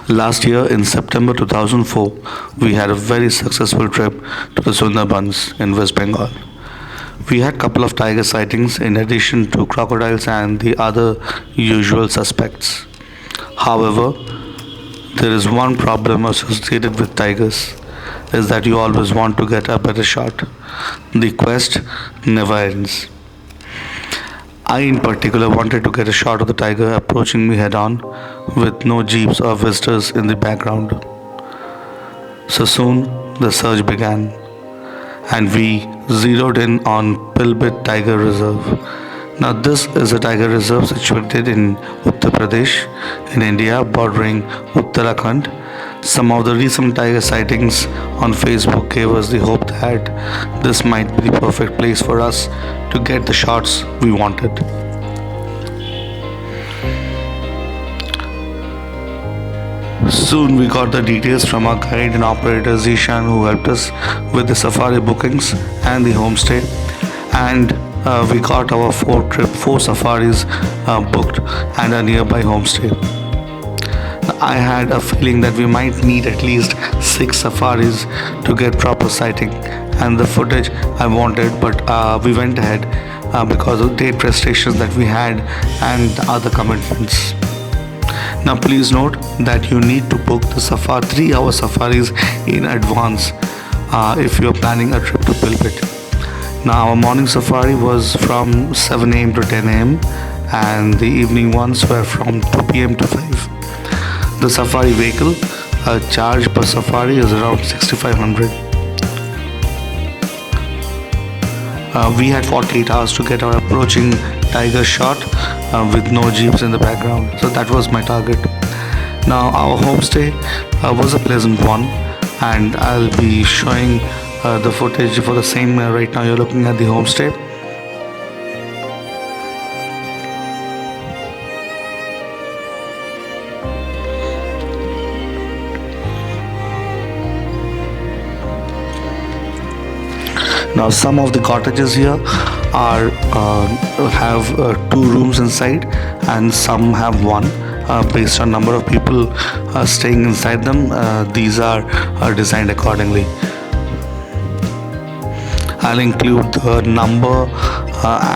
Last year in September 2004, we had a very successful trip to the Sundarbans in West Bengal. We had a couple of tiger sightings in addition to crocodiles and the other usual suspects. However, there is one problem associated with tigers is that you always want to get a better shot. The quest never ends. I, in particular, wanted to get a shot of the tiger approaching me head on with no jeeps or visitors in the background. So soon the search began and we zeroed in on Pilibhit Tiger Reserve. Now, this is a tiger reserve situated in Uttar Pradesh in India, bordering Uttarakhand. Some of the recent tiger sightings on Facebook gave us the hope that this might be the perfect place for us to get the shots we wanted. Soon we got the details from our guide and operator Zishan, who helped us with the safari bookings and the homestay, and we got our four safaris booked and a nearby homestay. I had a feeling that we might need at least 6 safaris to get proper sighting and the footage I wanted, but we went ahead because of date restrictions that we had and other commitments. Now please note that you need to book the 3-hour safaris in advance if you are planning a trip to Pilibhit. Now our morning safari was from 7 am to 10 am and the evening ones were from 2 pm to 5. The safari vehicle charge per safari is around 6,500. We had 48 hours to get our approaching tiger shot with no jeeps in the background, so that was my target. Now our homestay was a pleasant one, and I'll be showing the footage for the same. Right now you're looking at the homestay. Now some of the cottages here have 2 rooms inside and some have 1. Based on number of people staying inside them, these are designed accordingly. I'll include the number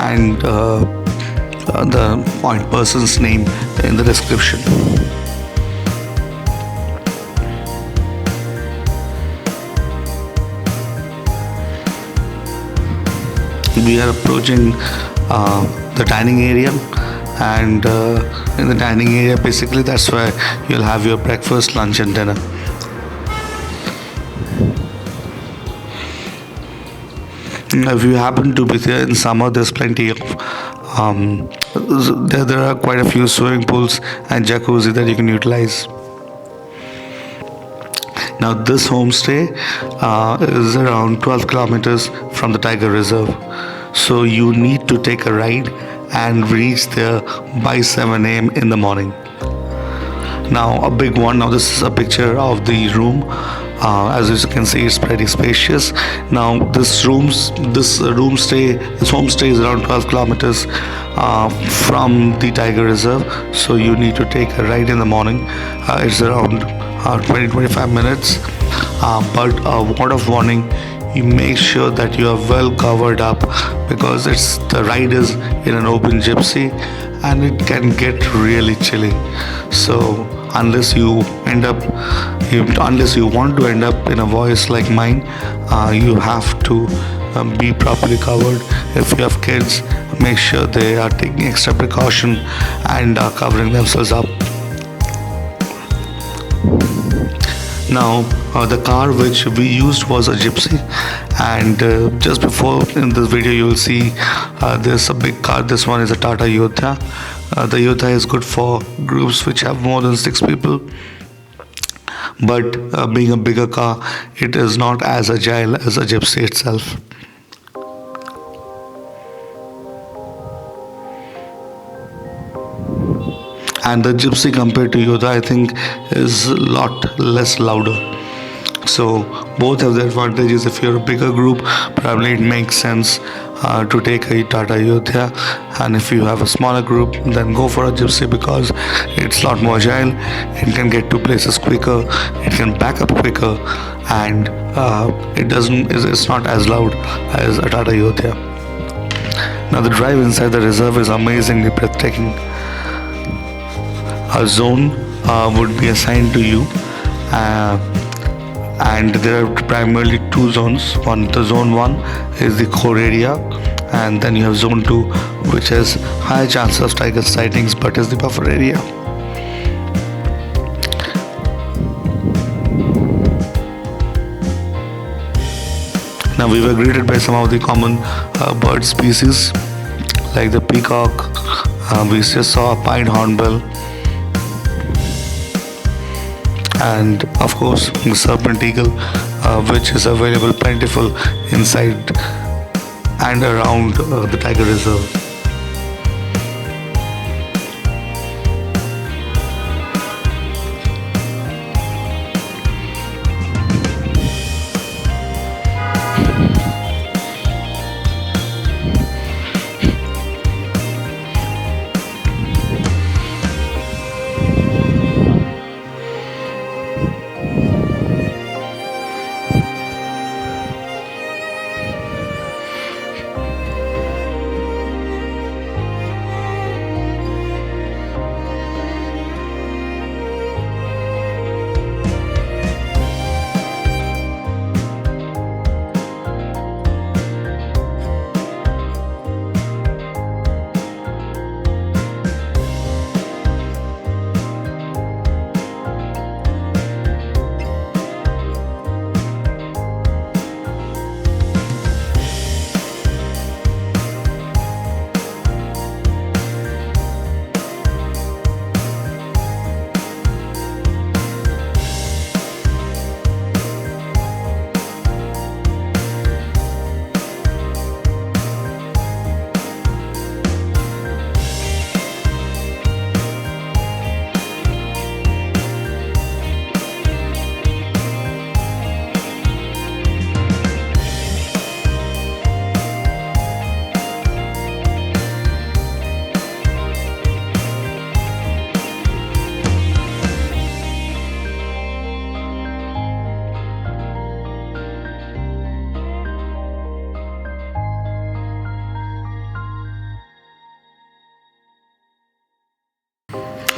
and the point person's name in the description. We are approaching the dining area, and in the dining area basically that's where you'll have your breakfast, lunch and dinner. If you happen to be there in summer, there's plenty of there are quite a few swimming pools and jacuzzi that you can utilize. Now this homestay is around 12 kilometers from the Tiger Reserve, so you need to take a ride and reach there by 7 am in the morning. Now a big one. Now this is a picture of the room. As you can see, it's pretty spacious. Now this homestay is around 12 kilometers from the Tiger Reserve, so you need to take a ride in the morning. It's around 20-25 minutes, but a word of warning, you make sure that you are well covered up, because the ride is in an open gypsy and it can get really chilly. So unless you want to end up in a voice like mine, you have to be properly covered. If you have kids, make sure they are taking extra precaution and are covering themselves up. Now, the car which we used was a gypsy, and just before in this video you will see there's a big car. This one is a Tata Yodha. The Yodha is good for groups which have more than 6 people, but being a bigger car, it is not as agile as a gypsy itself. And the gypsy compared to Yodha, I think, is a lot less louder. So both have their advantages. If you're a bigger group, probably it makes sense to take a Tata Yodha, and if you have a smaller group, then go for a gypsy because it's a lot more agile. It can get to places quicker, it can back up quicker, and it's not as loud as a Tata Yodha. Now the drive inside the reserve is amazingly breathtaking. A zone would be assigned to you, and there are primarily 2 zones. The zone 1 is the core area, and then you have zone 2, which has high chances of tiger sightings but is the buffer area. Now we were greeted by some of the common bird species like the peacock. We just saw a pied hornbill, and of course the Serpent Eagle, which is available plentiful inside and around the Tiger Reserve.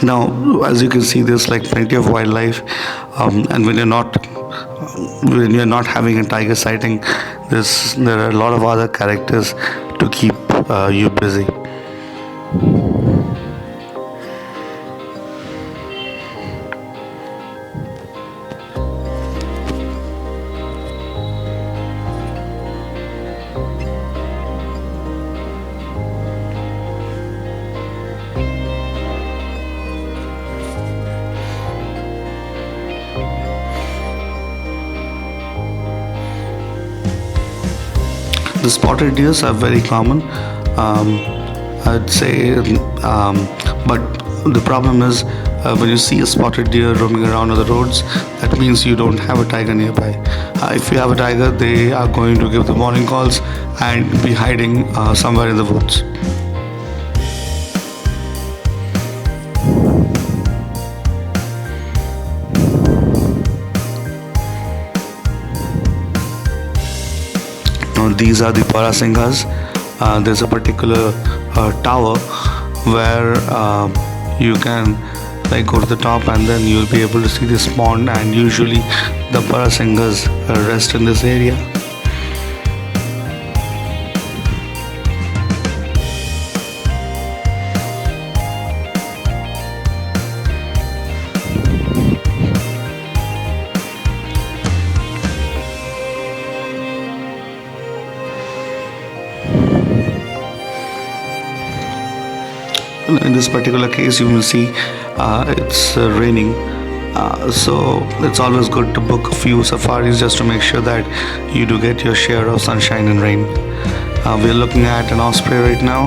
Now, as you can see, there's like plenty of wildlife, and when you're not having a tiger sighting, there are a lot of other characters to keep you busy. The spotted deers are very common, I'd say, but the problem is when you see a spotted deer roaming around on the roads, that means you don't have a tiger nearby. If you have a tiger, they are going to give the warning calls and be hiding somewhere in the woods. These are the Barasinghas. There's a particular tower where you can like go to the top, and then you'll be able to see this pond, and usually the Barasinghas rest in this area. In this particular case, you will see it's raining, so it's always good to book a few safaris just to make sure that you do get your share of sunshine and rain. We're looking at an osprey right now.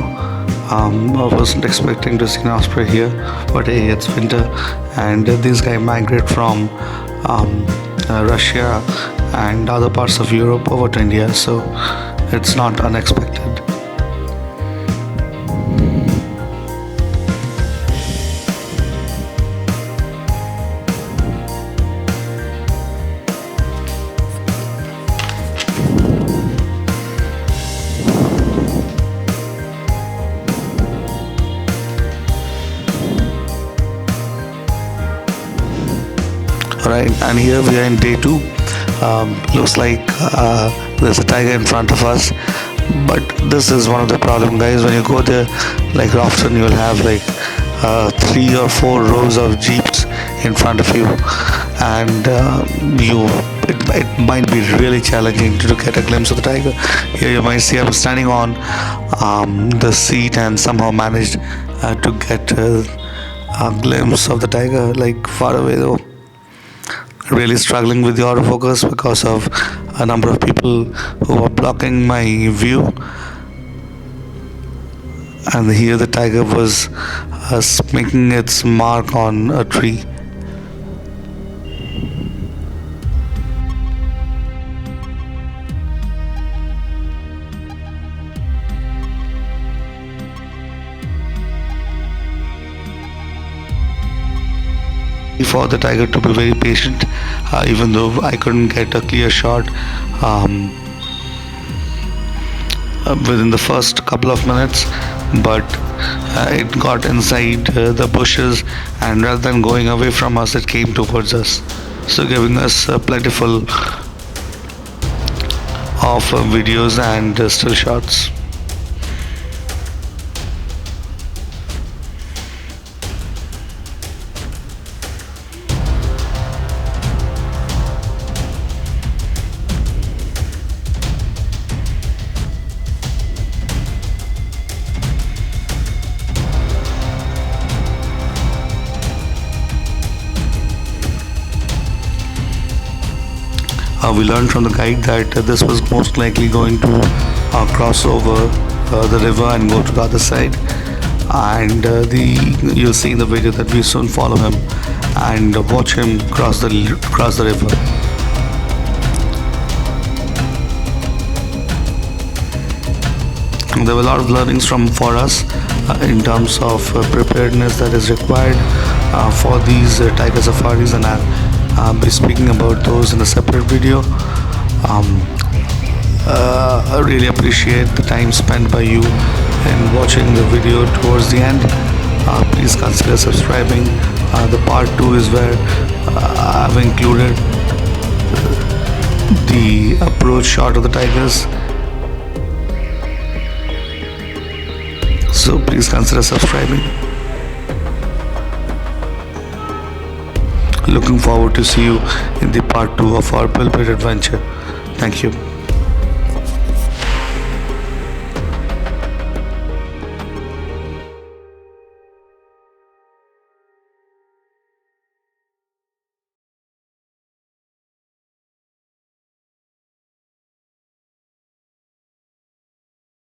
I wasn't expecting to see an osprey here, but hey, it's winter, and these guys migrate from Russia and other parts of Europe over to India, so it's not unexpected. Right, and here we are in day 2. Looks like there's a tiger in front of us, but this is one of the problem, guys. When you go there, like often you'll have like 3 or 4 rows of jeeps in front of you, and it might be really challenging to get a glimpse of the tiger. Here you might see I'm standing on the seat and somehow managed to get a glimpse of the tiger, like far away though. Really struggling with the autofocus because of a number of people who are blocking my view. And here the tiger was making its mark on a tree. For the tiger to be very patient, even though I couldn't get a clear shot within the first couple of minutes, but it got inside the bushes, and rather than going away from us, it came towards us, so giving us plentiful of videos and still shots. We learned from the guide that this was most likely going to cross over the river and go to the other side, and you'll see in the video that we soon follow him and watch him cross the river. There were a lot of learnings for us in terms of preparedness that is required for these tiger safaris, and I'll be speaking about those in a separate video. I really appreciate the time spent by you in watching the video towards the end. Please consider subscribing. The part 2 is where I've included the approach shot of the tigers. So please consider subscribing. Looking forward to see you in the part 2 of our Pilibhit adventure. Thank you.